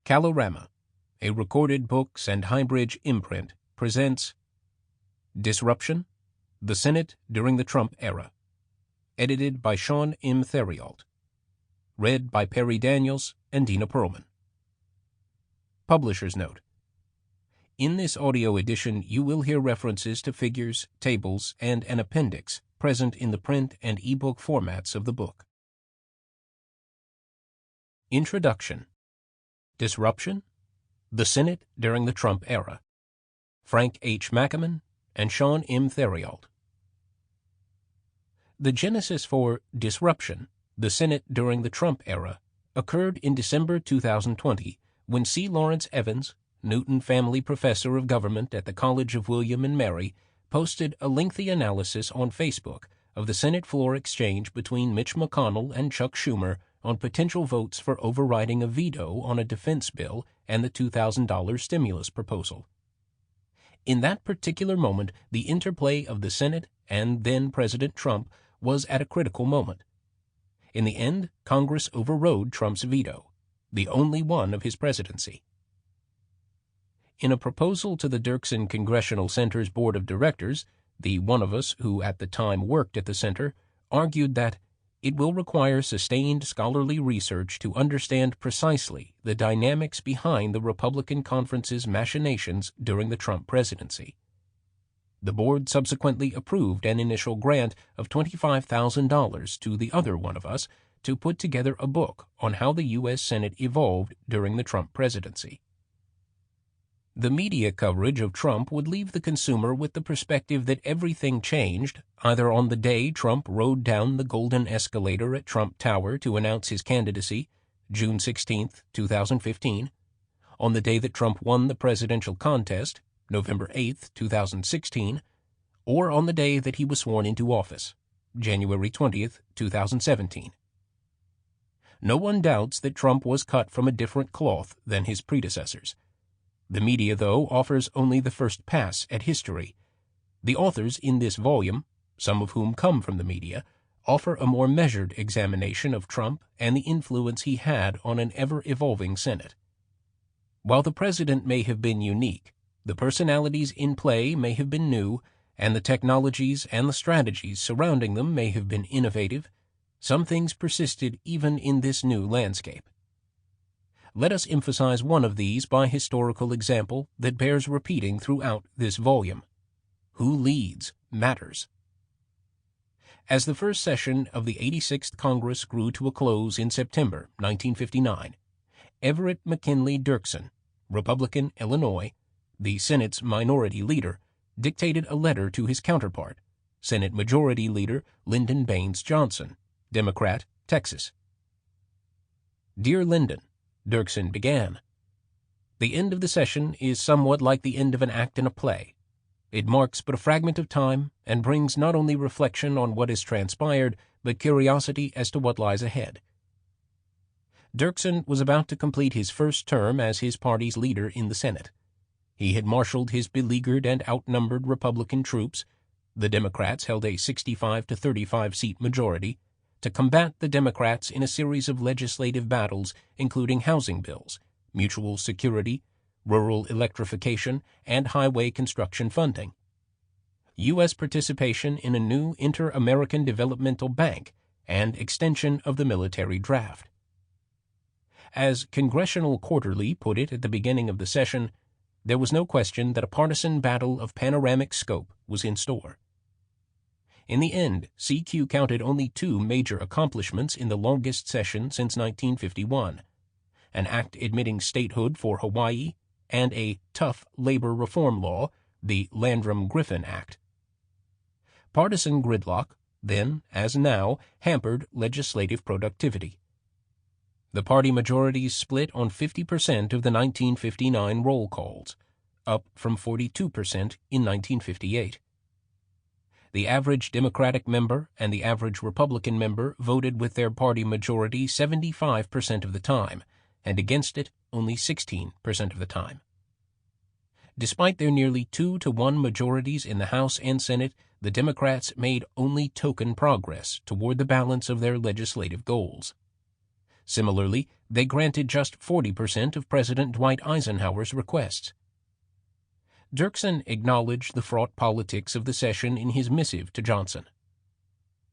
Kalorama, a recorded books and Highbridge imprint, presents Disruption: The Senate During the Trump Era, edited by Sean M. Theriault, read by Perry Daniels and Dina Pearlman. Publisher's Note: in this audio edition you will hear references to figures, tables, and an appendix present in the print and ebook formats of the book. Introduction. Disruption: The Senate During the Trump Era. Frank H. Mackaman and Sean M. Theriault. The genesis for Disruption: The Senate During the Trump Era occurred in December 2020 when C. Lawrence Evans, Newton Family Professor of Government at the College of William and Mary, posted a lengthy analysis on Facebook of the Senate floor exchange between Mitch McConnell and Chuck Schumer on potential votes for overriding a veto on a defense bill and the $2,000 stimulus proposal. In that particular moment, the interplay of the Senate and then-President Trump was at a critical moment. In the end, Congress overrode Trump's veto, the only one of his presidency. In a proposal to the Dirksen Congressional Center's Board of Directors, the one of us who at the time worked at the center argued that it will require sustained scholarly research to understand precisely the dynamics behind the Republican conference's machinations during the Trump presidency. The board subsequently approved an initial grant of $25,000 to the other one of us to put together a book on how the U.S. Senate evolved during the Trump presidency. The media coverage of Trump would leave the consumer with the perspective that everything changed either on the day Trump rode down the golden escalator at Trump Tower to announce his candidacy, June 16, 2015, on the day that Trump won the presidential contest, November 8, 2016, or on the day that he was sworn into office, January 20, 2017. No one doubts that Trump was cut from a different cloth than his predecessors. The media, though, offers only the first pass at history. The authors in this volume, some of whom come from the media, offer a more measured examination of Trump and the influence he had on an ever-evolving Senate. While the president may have been unique, the personalities in play may have been new, and the technologies and the strategies surrounding them may have been innovative. Some things persisted even in this new landscape. Let us emphasize one of these by historical example that bears repeating throughout this volume. Who leads matters. As the first session of the 86th Congress grew to a close in September 1959, Everett McKinley Dirksen, Republican, Illinois, the Senate's minority leader, dictated a letter to his counterpart, Senate Majority Leader Lyndon Baines Johnson, Democrat, Texas. Dear Lyndon, Dirksen began, the end of the session is somewhat like the end of an act in a play. It marks but a fragment of time and brings not only reflection on what has transpired, but curiosity as to what lies ahead. Dirksen was about to complete his first term as his party's leader in the Senate. He had marshaled his beleaguered and outnumbered Republican troops, the Democrats held a 65 to 35 seat majority, to combat the Democrats in a series of legislative battles including housing bills, mutual security, rural electrification, and highway construction funding, U.S. participation in a new Inter-American Developmental Bank, and extension of the military draft. As Congressional Quarterly put it at the beginning of the session, there was no question that a partisan battle of panoramic scope was in store. In the end, CQ counted only two major accomplishments in the longest session since 1951, an act admitting statehood for Hawaii and a tough labor reform law, the Landrum-Griffin Act. Partisan gridlock, then as now, hampered legislative productivity. The party majorities split on 50% of the 1959 roll calls, up from 42% in 1958. The average Democratic member and the average Republican member voted with their party majority 75% of the time, and against it only 16% of the time. Despite their nearly 2-to-1 majorities in the House and Senate, the Democrats made only token progress toward the balance of their legislative goals. Similarly, they granted just 40% of President Dwight Eisenhower's requests. Dirksen acknowledged the fraught politics of the session in his missive to Johnson.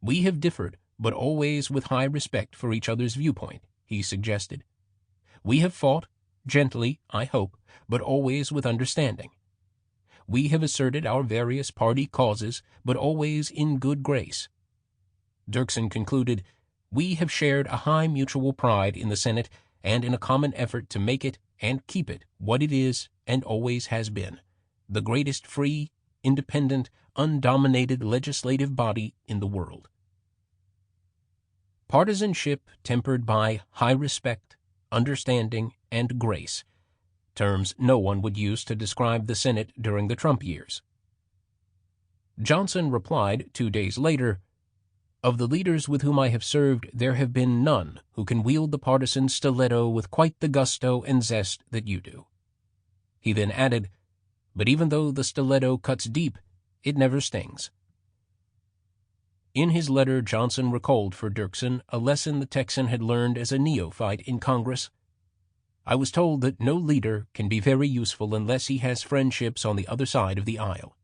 "We have differed, but always with high respect for each other's viewpoint," he suggested. "We have fought, gently, I hope, but always with understanding. We have asserted our various party causes, but always in good grace." Dirksen concluded, "We have shared a high mutual pride in the Senate and in a common effort to make it and keep it what it is and always has been, the greatest free, independent, undominated legislative body in the world." Partisanship tempered by high respect, understanding, and grace, terms no one would use to describe the Senate during the Trump years. Johnson replied 2 days later, "Of the leaders with whom I have served, there have been none who can wield the partisan stiletto with quite the gusto and zest that you do." He then added, "But even though the stiletto cuts deep, it never stings." In his letter, Johnson recalled for Dirksen a lesson the Texan had learned as a neophyte in Congress. "I was told that no leader can be very useful unless he has friendships on the other side of the aisle."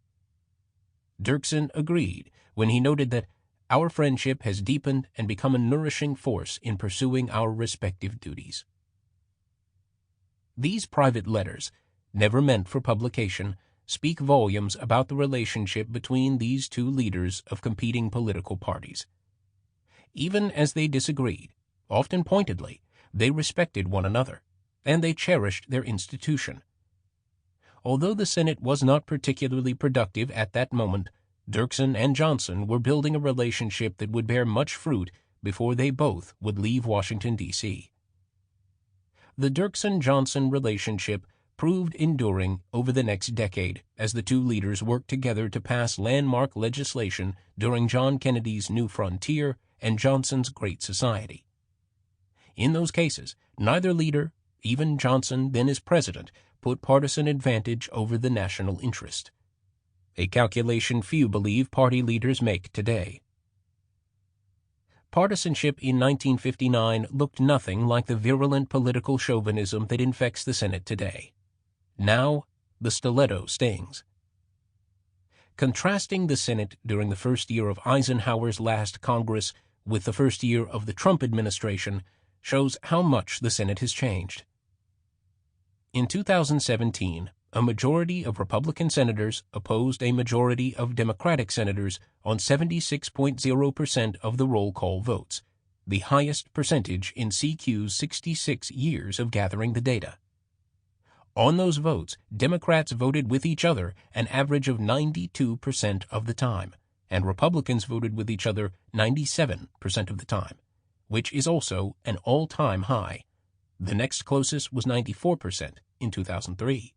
Dirksen agreed when he noted that "our friendship has deepened and become a nourishing force in pursuing our respective duties." These private letters, never meant for publication, speak volumes about the relationship between these two leaders of competing political parties. Even as they disagreed, often pointedly, they respected one another, and they cherished their institution. Although the Senate was not particularly productive at that moment, Dirksen and Johnson were building a relationship that would bear much fruit before they both would leave Washington, D.C. The Dirksen-Johnson relationship proved enduring over the next decade as the two leaders worked together to pass landmark legislation during John Kennedy's New Frontier and Johnson's Great Society. In those cases, neither leader, even Johnson then as president, put partisan advantage over the national interest, a calculation few believe party leaders make today. Partisanship in 1959 looked nothing like the virulent political chauvinism that infects the Senate today. Now, the stiletto stings. Contrasting the Senate during the first year of Eisenhower's last Congress with the first year of the Trump administration shows how much the Senate has changed. In 2017, a majority of Republican senators opposed a majority of Democratic senators on 76.0% of the roll call votes, the highest percentage in CQ's 66 years of gathering the data. On those votes, Democrats voted with each other an average of 92% of the time, and Republicans voted with each other 97% of the time, which is also an all-time high. The next closest was 94% in 2003.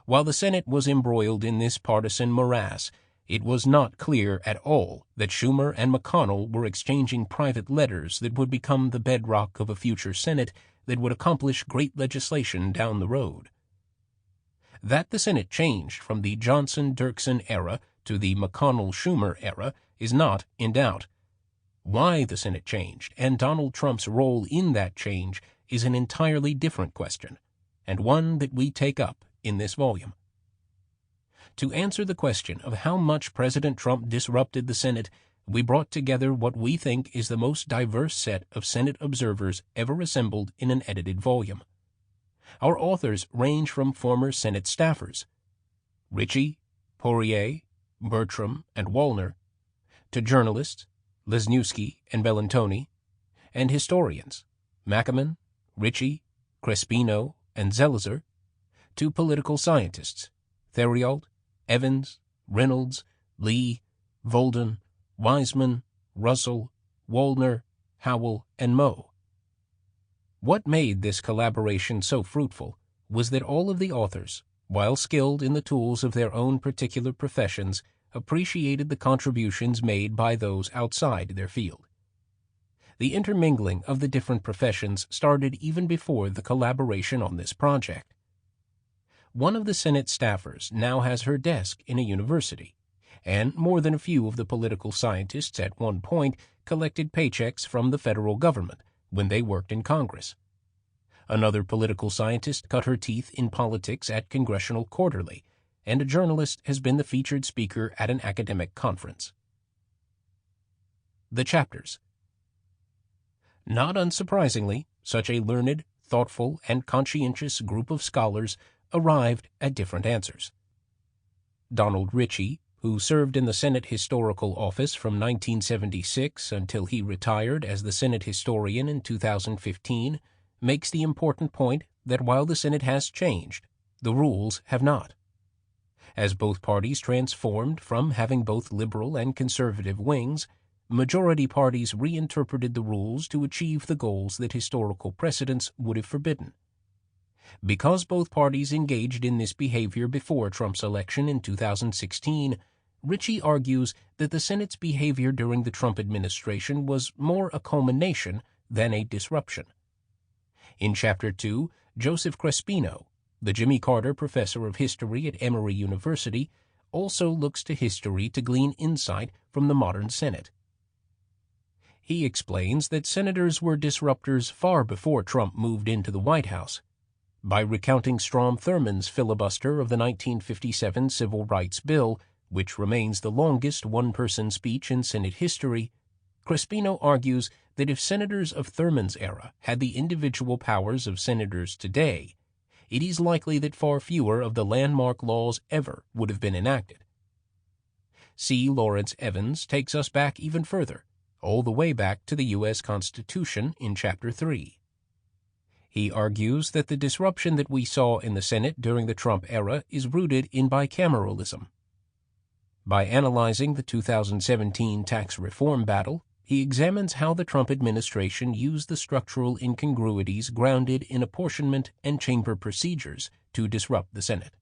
While the Senate was embroiled in this partisan morass, it was not clear at all that Schumer and McConnell were exchanging private letters that would become the bedrock of a future Senate that would accomplish great legislation down the road. That the Senate changed from the Johnson-Dirksen era to the McConnell-Schumer era is not in doubt. Why the Senate changed and Donald Trump's role in that change is an entirely different question, and one that we take up in this volume. To answer the question of how much President Trump disrupted the Senate, we brought together what we think is the most diverse set of Senate observers ever assembled in an edited volume. Our authors range from former Senate staffers, Ritchie, Poirier, Bertram, and Wallner, to journalists, Lesniewski and Bellantoni, and historians, Mackaman, Ritchie, Crespino, and Zelizer, to political scientists, Theriault, Evans, Reynolds, Lee, Volden, Wiseman, Russell, Wallner, Howell, and Moe. What made this collaboration so fruitful was that all of the authors, while skilled in the tools of their own particular professions, appreciated the contributions made by those outside their field. The intermingling of the different professions started even before the collaboration on this project. One of the Senate staffers now has her desk in a university, and more than a few of the political scientists at one point collected paychecks from the federal government, when they worked in Congress. Another political scientist cut her teeth in politics at Congressional Quarterly, and a journalist has been the featured speaker at an academic conference. The chapters. Not unsurprisingly, such a learned, thoughtful, and conscientious group of scholars arrived at different answers. Donald Ritchie, who served in the Senate Historical Office from 1976 until he retired as the Senate historian in 2015, makes the important point that while the Senate has changed, the rules have not. As both parties transformed from having both liberal and conservative wings, majority parties reinterpreted the rules to achieve the goals that historical precedents would have forbidden. Because both parties engaged in this behavior before Trump's election in 2016, Ritchie argues that the Senate's behavior during the Trump administration was more a culmination than a disruption. In Chapter 2, Joseph Crespino, the Jimmy Carter Professor of History at Emory University, also looks to history to glean insight from the modern Senate. He explains that senators were disruptors far before Trump moved into the White House. By recounting Strom Thurmond's filibuster of the 1957 Civil Rights Bill, which remains the longest one-person speech in Senate history, Crespino argues that if senators of Thurmond's era had the individual powers of senators today, it is likely that far fewer of the landmark laws ever would have been enacted. C. Lawrence Evans takes us back even further, all the way back to the U.S. Constitution in Chapter 3. He argues that the disruption that we saw in the Senate during the Trump era is rooted in bicameralism. By analyzing the 2017 tax reform battle, he examines how the Trump administration used the structural incongruities grounded in apportionment and chamber procedures to disrupt the Senate.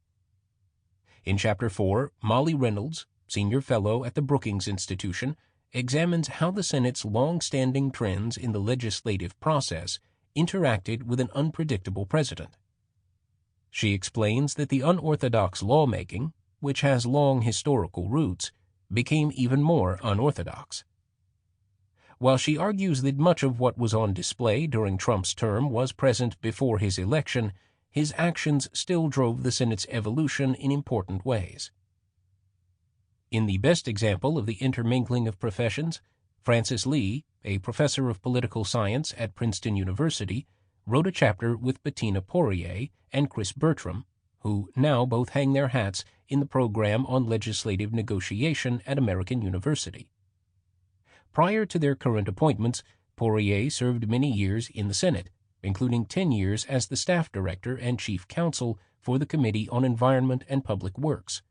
In Chapter 4, Molly Reynolds, senior fellow at the Brookings Institution, examines how the Senate's long-standing trends in the legislative process interacted with an unpredictable president. She explains that the unorthodox lawmaking, which has long historical roots, became even more unorthodox. While she argues that much of what was on display during Trump's term was present before his election, his actions still drove the Senate's evolution in important ways. In the best example of the intermingling of professions, Francis Lee, a professor of political science at Princeton University, wrote a chapter with Bettina Poirier and Chris Bertram, who now both hang their hats in the program on legislative negotiation at American University. Prior to their current appointments, Poirier served many years in the Senate, including 10 years as the staff director and chief counsel for the Committee on Environment and Public Works,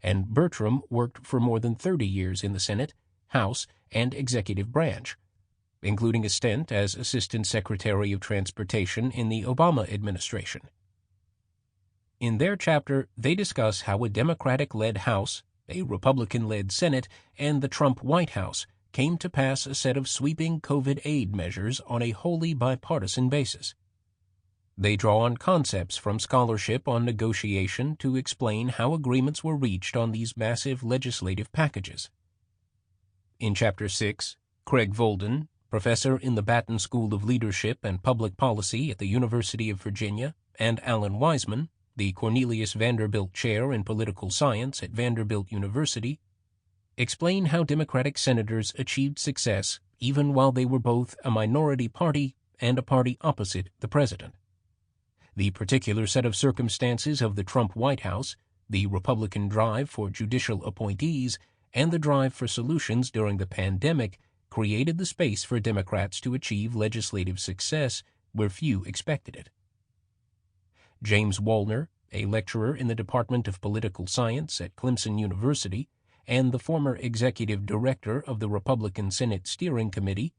and Bertram worked for more than 30 years in the Senate, House, and Executive Branch, including a stint as Assistant Secretary of Transportation in the Obama administration. In their chapter, they discuss how a Democratic-led House, a Republican-led Senate, and the Trump White House came to pass a set of sweeping COVID aid measures on a wholly bipartisan basis. They draw on concepts from scholarship on negotiation to explain how agreements were reached on these massive legislative packages. In Chapter 6, Craig Volden, professor in the Batten School of Leadership and Public Policy at the University of Virginia, and Alan Wiseman, the Cornelius Vanderbilt Chair in Political Science at Vanderbilt University, explain how Democratic senators achieved success even while they were both a minority party and a party opposite the president. The particular set of circumstances of the Trump White House, the Republican drive for judicial appointees, and the drive for solutions during the pandemic created the space for Democrats to achieve legislative success where few expected it. James Wallner, a lecturer in the Department of Political Science at Clemson University and the former executive director of the Republican Senate Steering Committee,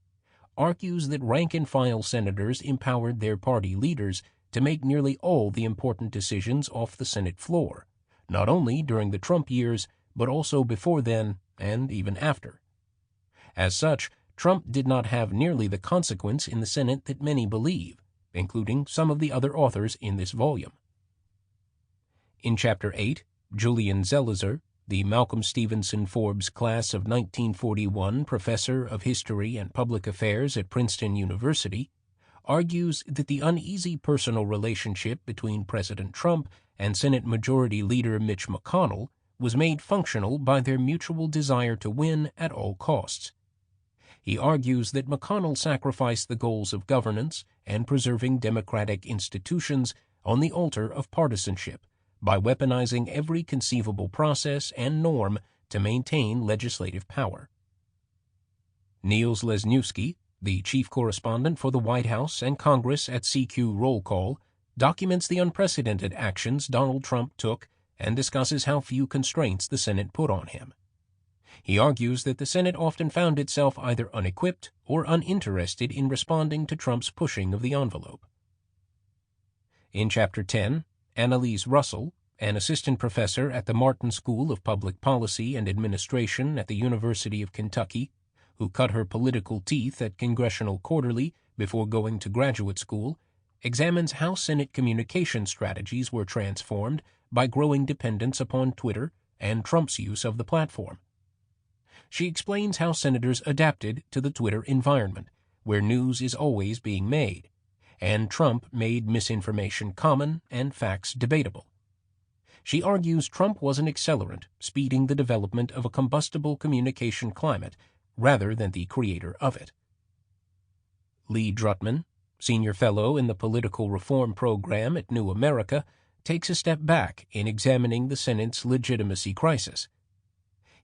argues that rank-and-file senators empowered their party leaders to make nearly all the important decisions off the Senate floor, not only during the Trump years, but also before then and even after. As such, Trump did not have nearly the consequence in the Senate that many believe, including some of the other authors in this volume. In Chapter 8, Julian Zelizer, the Malcolm Stevenson Forbes Class of 1941 Professor of History and Public Affairs at Princeton University, argues that the uneasy personal relationship between President Trump and Senate Majority Leader Mitch McConnell was made functional by their mutual desire to win at all costs. He argues that McConnell sacrificed the goals of governance and preserving democratic institutions on the altar of partisanship by weaponizing every conceivable process and norm to maintain legislative power. Niels Lesniewski, the chief correspondent for the White House and Congress at CQ Roll Call, documents the unprecedented actions Donald Trump took and discusses how few constraints the Senate put on him. He argues that the Senate often found itself either unequipped or uninterested in responding to Trump's pushing of the envelope. In Chapter 10, Annalise Russell, an assistant professor at the Martin School of Public Policy and Administration at the University of Kentucky, who cut her political teeth at Congressional Quarterly before going to graduate school, examines how Senate communication strategies were transformed by growing dependence upon Twitter and Trump's use of the platform. She explains how senators adapted to the Twitter environment, where news is always being made, and Trump made misinformation common and facts debatable. She argues Trump was an accelerant, speeding the development of a combustible communication climate rather than the creator of it. Lee Drutman, senior fellow in the Political Reform Program at New America, takes a step back in examining the Senate's legitimacy crisis.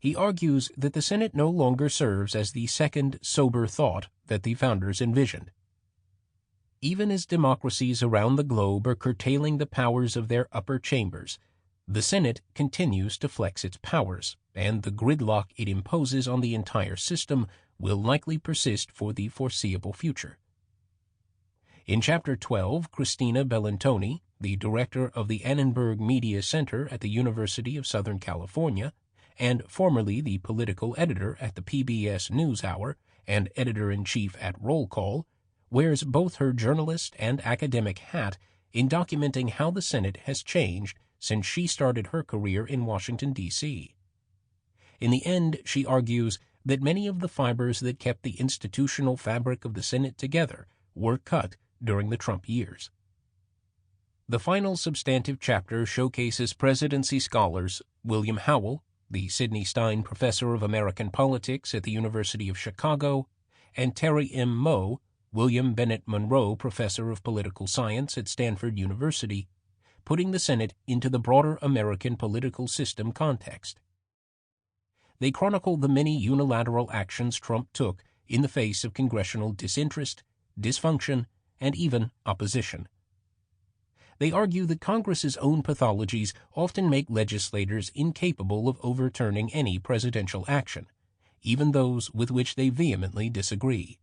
He argues that the Senate no longer serves as the second sober thought that the founders envisioned. Even as democracies around the globe are curtailing the powers of their upper chambers, the Senate continues to flex its powers, and the gridlock it imposes on the entire system will likely persist for the foreseeable future. In Chapter 12, Christina Bellantoni, the director of the Annenberg Media Center at the University of Southern California, and formerly the political editor at the PBS NewsHour and editor-in-chief at Roll Call, wears both her journalist and academic hat in documenting how the Senate has changed since she started her career in Washington, D.C. In the end, she argues that many of the fibers that kept the institutional fabric of the Senate together were cut during the Trump years. The final substantive chapter showcases presidency scholars William Howell, the Sidney Stein Professor of American Politics at the University of Chicago, and Terry M. Moe, William Bennett Monroe Professor of Political Science at Stanford University, putting the Senate into the broader American political system context. They chronicle the many unilateral actions Trump took in the face of congressional disinterest, dysfunction, and even opposition. They argue that Congress's own pathologies often make legislators incapable of overturning any presidential action, even those with which they vehemently disagree.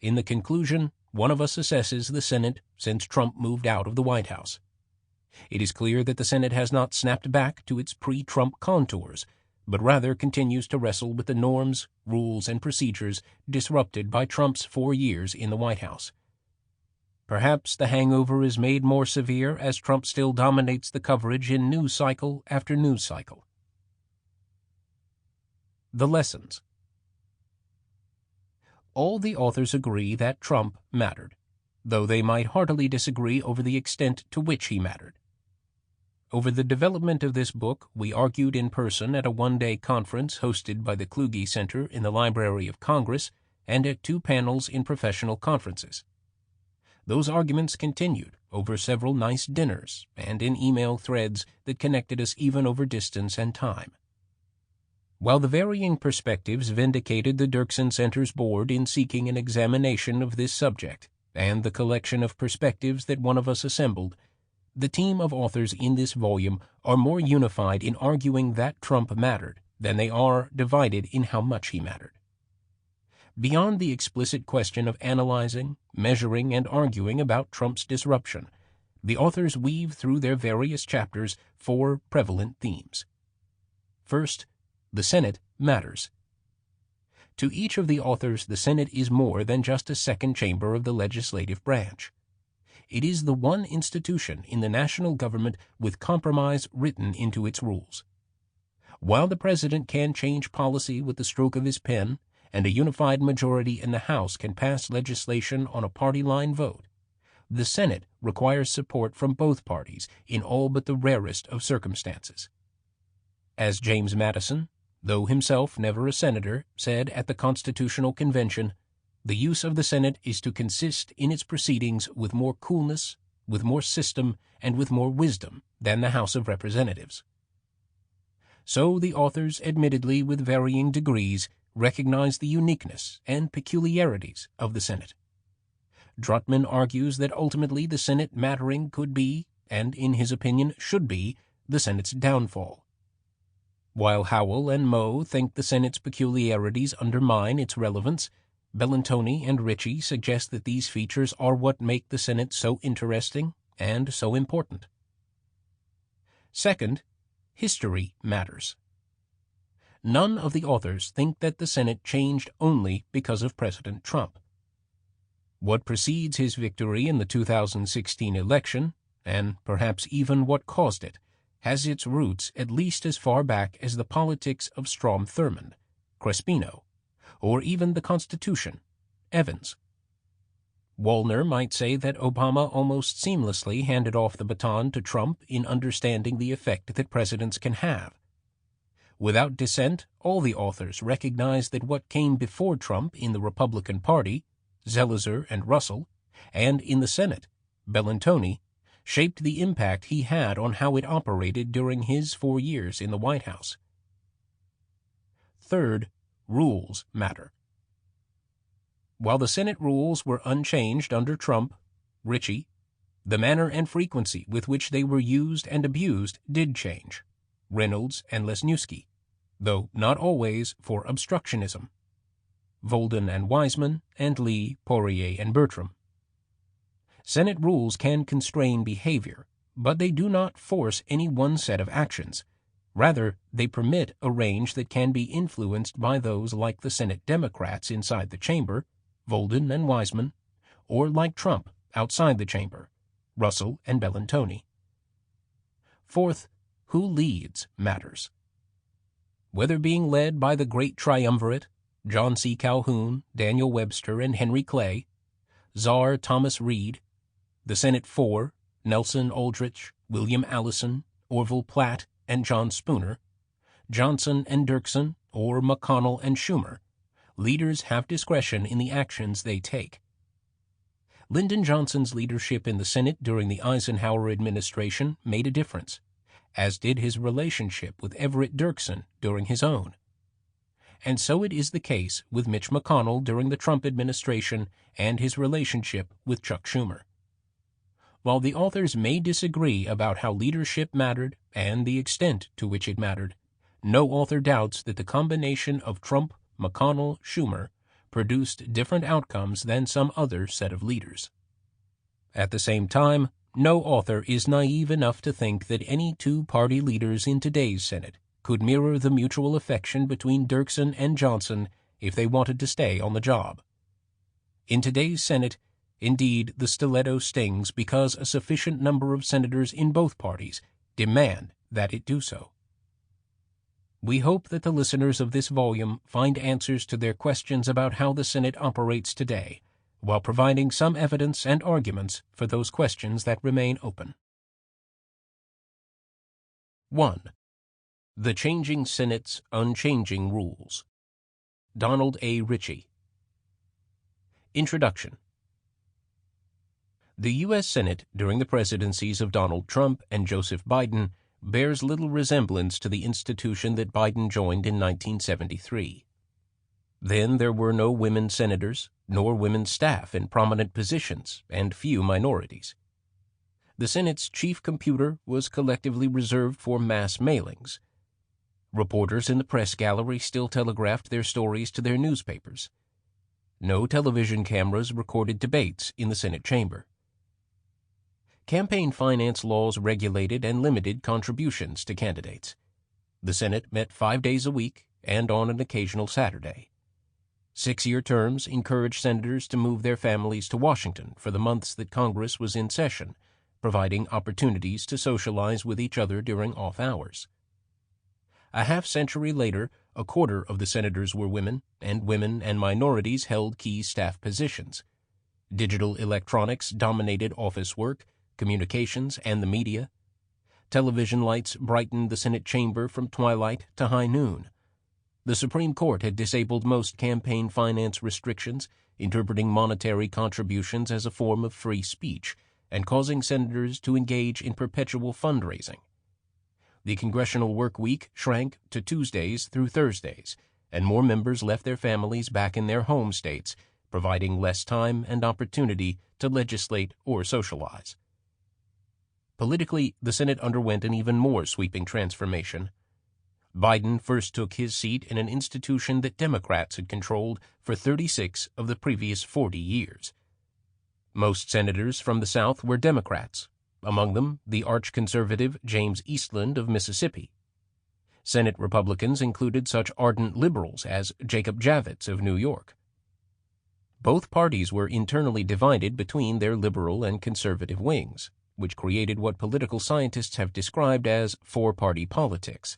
In the conclusion, one of us assesses the Senate since Trump moved out of the White House. It is clear that the Senate has not snapped back to its pre-Trump contours, but rather continues to wrestle with the norms, rules, and procedures disrupted by Trump's 4 years in the White House. Perhaps the hangover is made more severe as Trump still dominates the coverage in news cycle after news cycle. The lessons. All the authors agree that Trump mattered, though they might heartily disagree over the extent to which he mattered. Over the development of this book, we argued in person at a one-day conference hosted by the Kluge Center in the Library of Congress and at 2 panels in professional conferences. Those arguments continued over several nice dinners and in email threads that connected us even over distance and time. While the varying perspectives vindicated the Dirksen Center's board in seeking an examination of this subject and the collection of perspectives that one of us assembled, the team of authors in this volume are more unified in arguing that Trump mattered than they are divided in how much he mattered. Beyond the explicit question of analyzing, measuring, and arguing about Trump's disruption, the authors weave through their various chapters 4 prevalent themes. First, the Senate matters. To each of the authors, the Senate is more than just a second chamber of the legislative branch. It is the one institution in the national government with compromise written into its rules. While the president can change policy with the stroke of his pen, and a unified majority in the House can pass legislation on a party line vote, the Senate requires support from both parties in all but the rarest of circumstances. As James Madison, though himself never a senator, said at the Constitutional Convention, the use of the Senate is to consist in its proceedings with more coolness, with more system, and with more wisdom than the House of Representatives. So the authors, admittedly with varying degrees, recognize the uniqueness and peculiarities of the Senate. Drutman argues that ultimately the Senate mattering could be, and in his opinion should be, the Senate's downfall. While Howell and Moe think the Senate's peculiarities undermine its relevance, Bellantoni and Ritchie suggest that these features are what make the Senate so interesting and so important. Second, history matters. None of the authors think that the Senate changed only because of President Trump. What precedes his victory in the 2016 election, and perhaps even what caused it, has its roots at least as far back as the politics of Strom Thurmond, Crespino, or even the Constitution, Evans. Wallner might say that Obama almost seamlessly handed off the baton to Trump in understanding the effect that presidents can have. Without dissent, all the authors recognize that what came before Trump in the Republican Party, Zelizer and Russell, and in the Senate, Bellantoni, shaped the impact he had on how it operated during his 4 years in the White House. Third, rules matter. While the Senate rules were unchanged under Trump, Ritchie, the manner and frequency with which they were used and abused did change, Reynolds and Lesniewski, though not always for obstructionism, Volden and Wiseman, and Lee, Poirier, and Bertram. Senate rules can constrain behavior, but they do not force any one set of actions. Rather, they permit a range that can be influenced by those like the Senate Democrats inside the chamber, Volden and Wiseman, or like Trump outside the chamber, Russell and Bellantoni. Fourth, who leads matters. Whether being led by the great triumvirate, John C. Calhoun, Daniel Webster, and Henry Clay, Czar Thomas Reed, the Senate Four, Nelson Aldrich, William Allison, Orville Platt, and John Spooner, Johnson and Dirksen, or McConnell and Schumer, leaders have discretion in the actions they take. Lyndon Johnson's leadership in the Senate during the Eisenhower administration made a difference, as did his relationship with Everett Dirksen during his own. And so it is the case with Mitch McConnell during the Trump administration and his relationship with Chuck Schumer. While the authors may disagree about how leadership mattered and the extent to which it mattered, no author doubts that the combination of Trump, McConnell, Schumer produced different outcomes than some other set of leaders. At the same time, no author is naive enough to think that any two-party leaders in today's Senate could mirror the mutual affection between Dirksen and Johnson if they wanted to stay on the job. In today's Senate, indeed, the stiletto stings because a sufficient number of senators in both parties demand that it do so. We hope that the listeners of this volume find answers to their questions about how the Senate operates today, while providing some evidence and arguments for those questions that remain open. 1. The Changing Senate's Unchanging Rules. Donald A. Ritchie. Introduction. The U.S. Senate during the presidencies of Donald Trump and Joseph Biden bears little resemblance to the institution that Biden joined in 1973. Then there were no women senators, nor women staff in prominent positions, and few minorities. The Senate's chief computer was collectively reserved for mass mailings. Reporters in the press gallery still telegraphed their stories to their newspapers. No television cameras recorded debates in the Senate chamber. Campaign finance laws regulated and limited contributions to candidates. The Senate met 5 days a week and on an occasional Saturday. 6-year terms encouraged senators to move their families to Washington for the months that Congress was in session, providing opportunities to socialize with each other during off hours. A half-century later, a quarter of the senators were women and minorities held key staff positions. Digital electronics dominated office work, communications, and the media. Television lights brightened the Senate chamber from twilight to high noon. The Supreme Court had disabled most campaign finance restrictions, interpreting monetary contributions as a form of free speech, and causing senators to engage in perpetual fundraising. The congressional work week shrank to Tuesdays through Thursdays, and more members left their families back in their home states, providing less time and opportunity to legislate or socialize. Politically, the Senate underwent an even more sweeping transformation. Biden first took his seat in an institution that Democrats had controlled for 36 of the previous 40 years. Most senators from the South were Democrats, among them the arch-conservative James Eastland of Mississippi. Senate Republicans included such ardent liberals as Jacob Javits of New York. Both parties were internally divided between their liberal and conservative wings, which created what political scientists have described as four-party politics.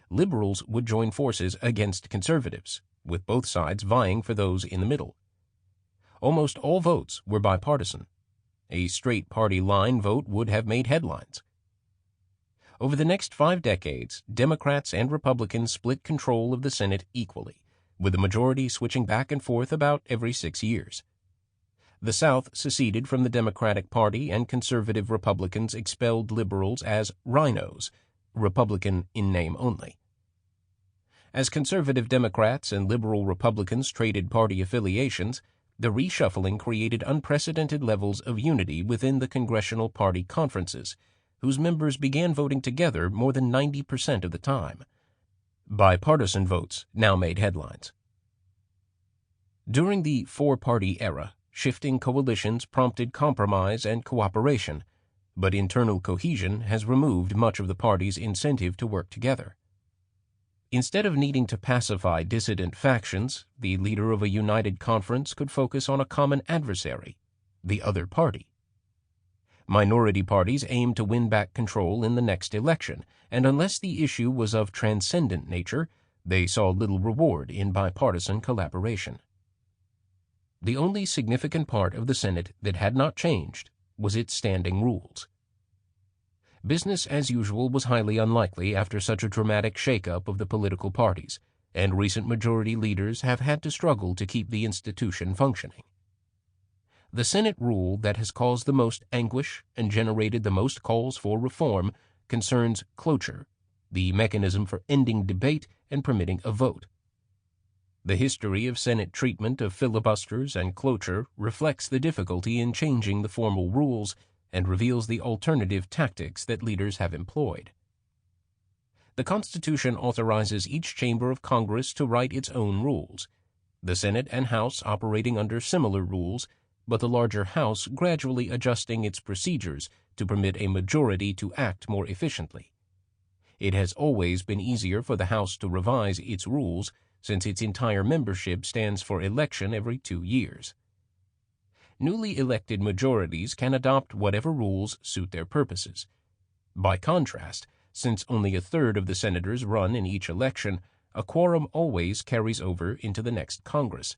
Liberals would join forces against conservatives, with both sides vying for those in the middle. Almost all votes were bipartisan. A straight party line vote would have made headlines. Over the next 5 decades, Democrats and Republicans split control of the Senate equally, with the majority switching back and forth about every 6 years. The South seceded from the Democratic Party, and conservative Republicans expelled liberals as rhinos, Republican in name only. As conservative Democrats and liberal Republicans traded party affiliations, the reshuffling created unprecedented levels of unity within the congressional party conferences, whose members began voting together more than 90% of the time. Bipartisan votes now made headlines. During the four-party era, shifting coalitions prompted compromise and cooperation, but internal cohesion has removed much of the party's incentive to work together. Instead of needing to pacify dissident factions, the leader of a united conference could focus on a common adversary, the other party. Minority parties aimed to win back control in the next election, and unless the issue was of transcendent nature, they saw little reward in bipartisan collaboration. The only significant part of the Senate that had not changed was its standing rules. Business as usual was highly unlikely after such a dramatic shakeup of the political parties, and recent majority leaders have had to struggle to keep the institution functioning. The Senate rule that has caused the most anguish and generated the most calls for reform concerns cloture, the mechanism for ending debate and permitting a vote. The history of Senate treatment of filibusters and cloture reflects the difficulty in changing the formal rules and reveals the alternative tactics that leaders have employed. The Constitution authorizes each chamber of Congress to write its own rules, the Senate and House operating under similar rules, but the larger House gradually adjusting its procedures to permit a majority to act more efficiently. It has always been easier for the House to revise its rules, since its entire membership stands for election every 2 years. Newly elected majorities can adopt whatever rules suit their purposes. By contrast, since only a third of the senators run in each election, a quorum always carries over into the next Congress.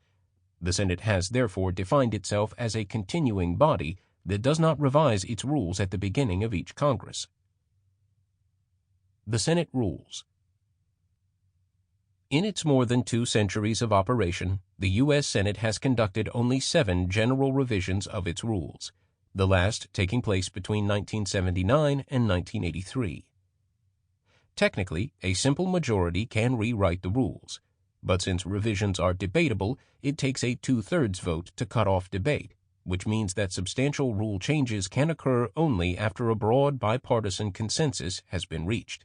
The Senate has therefore defined itself as a continuing body that does not revise its rules at the beginning of each Congress. The Senate rules. In its more than 2 centuries of operation, the U.S. Senate has conducted only 7 general revisions of its rules, the last taking place between 1979 and 1983. Technically, a simple majority can rewrite the rules, but since revisions are debatable, it takes a 2/3 vote to cut off debate, which means that substantial rule changes can occur only after a broad bipartisan consensus has been reached.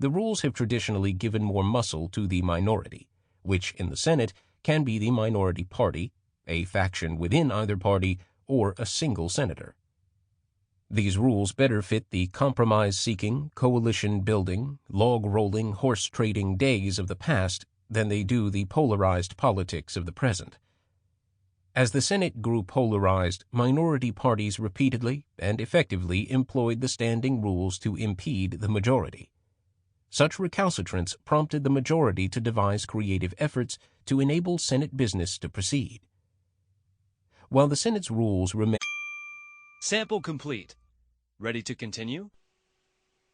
The rules have traditionally given more muscle to the minority, which in the Senate can be the minority party, a faction within either party, or a single senator. These rules better fit the compromise-seeking, coalition-building, log-rolling, horse-trading days of the past than they do the polarized politics of the present. As the Senate grew polarized, minority parties repeatedly and effectively employed the standing rules to impede the majority. Such recalcitrance prompted the majority to devise creative efforts to enable Senate business to proceed. While the Senate's rules remain... Sample complete. Ready to continue?